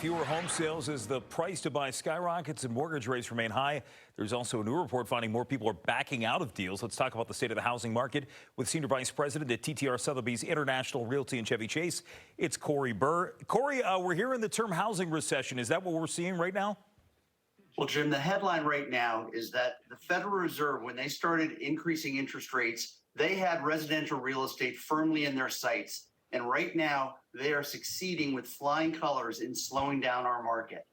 fewer home sales as the price to buy skyrockets and mortgage rates remain high. There's also a new report finding more people are backing out of deals. Let's talk about the state of the housing market with Senior Vice President at TTR Sotheby's International Realty and Chevy Chase. It's Corey Burr. Corey, we're hearing the term housing recession. Is that what we're seeing right now? Well, Jim, the headline right now is that the Federal Reserve, when they started increasing interest rates, they had residential real estate firmly in their sights. And right now, they are succeeding with flying colors in slowing down our market.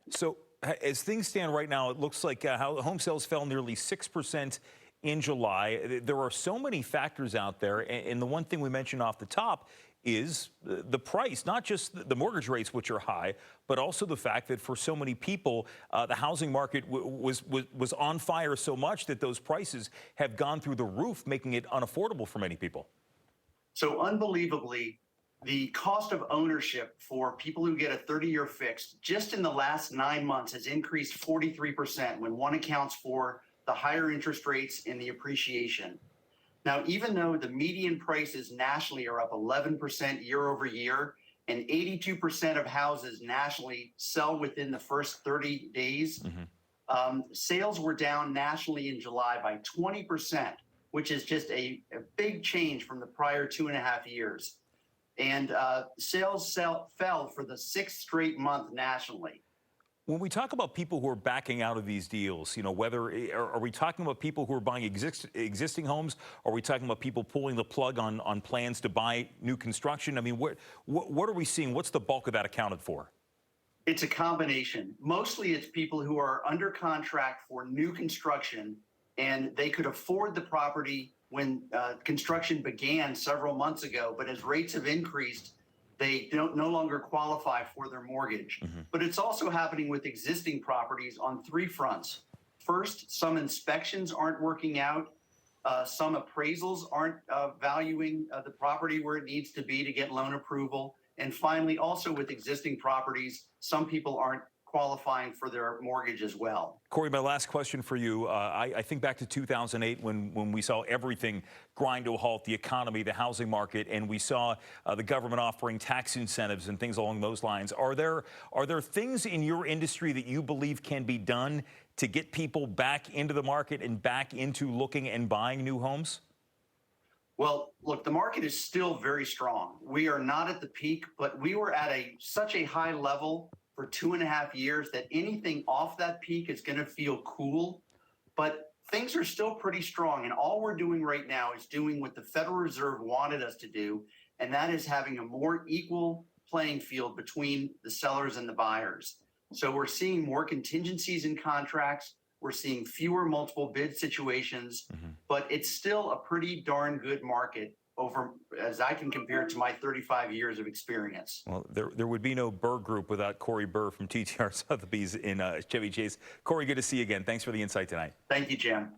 So as things stand right now, it looks like how home sales fell nearly 6% in July. There are so many factors out there. And the one thing we mentioned off the top is the price, not just the mortgage rates, which are high, but also the fact that for so many people, the housing market was on fire so much that those prices have gone through the roof, making it unaffordable for many people. So unbelievably, the cost of ownership for people who get a 30-year fixed just in the last 9 months has increased 43% when one accounts for the higher interest rates and the appreciation. Now, even though the median prices nationally are up 11% year over year, and 82% of houses nationally sell within the first 30 days, sales were down nationally in July by 20%, which is just a big change from the prior 2.5 years. And sales fell for the sixth straight month nationally. When we talk about people who are backing out of these deals, whether are we talking about people who are buying existing homes? Are we talking about people pulling the plug on plans to buy new construction? I mean, what are we seeing? What's the bulk of that accounted for? It's a combination. Mostly it's people who are under contract for new construction, and they could afford the property when construction began several months ago. But as rates have increased, they no longer qualify for their mortgage. But it's also happening with existing properties on three fronts. First, some inspections aren't working out. Some appraisals aren't valuing the property where it needs to be to get loan approval. And finally, also with existing properties, some people aren't qualifying for their mortgage as well. Corey, my last question for you. I think back to 2008 when we saw everything grind to a halt, the economy, the housing market, and we saw the government offering tax incentives and things along those lines. Are there things in your industry that you believe can be done to get people back into the market and back into looking and buying new homes? Well, look, the market is still very strong. We are not at the peak, but we were at such a high level for 2.5 years that anything off that peak is going to feel cool. But things are still pretty strong. And all we're doing right now is doing what the Federal Reserve wanted us to do, and that is having a more equal playing field between the sellers and the buyers. So we're seeing more contingencies in contracts. We're seeing fewer multiple bid situations, but it's still a pretty darn good market as I can compare it to my 35 years of experience. Well, there would be no Burr Group without Corey Burr from TTR Sotheby's in Chevy Chase. Corey, good to see you again. Thanks for the insight tonight. Thank you, Jim.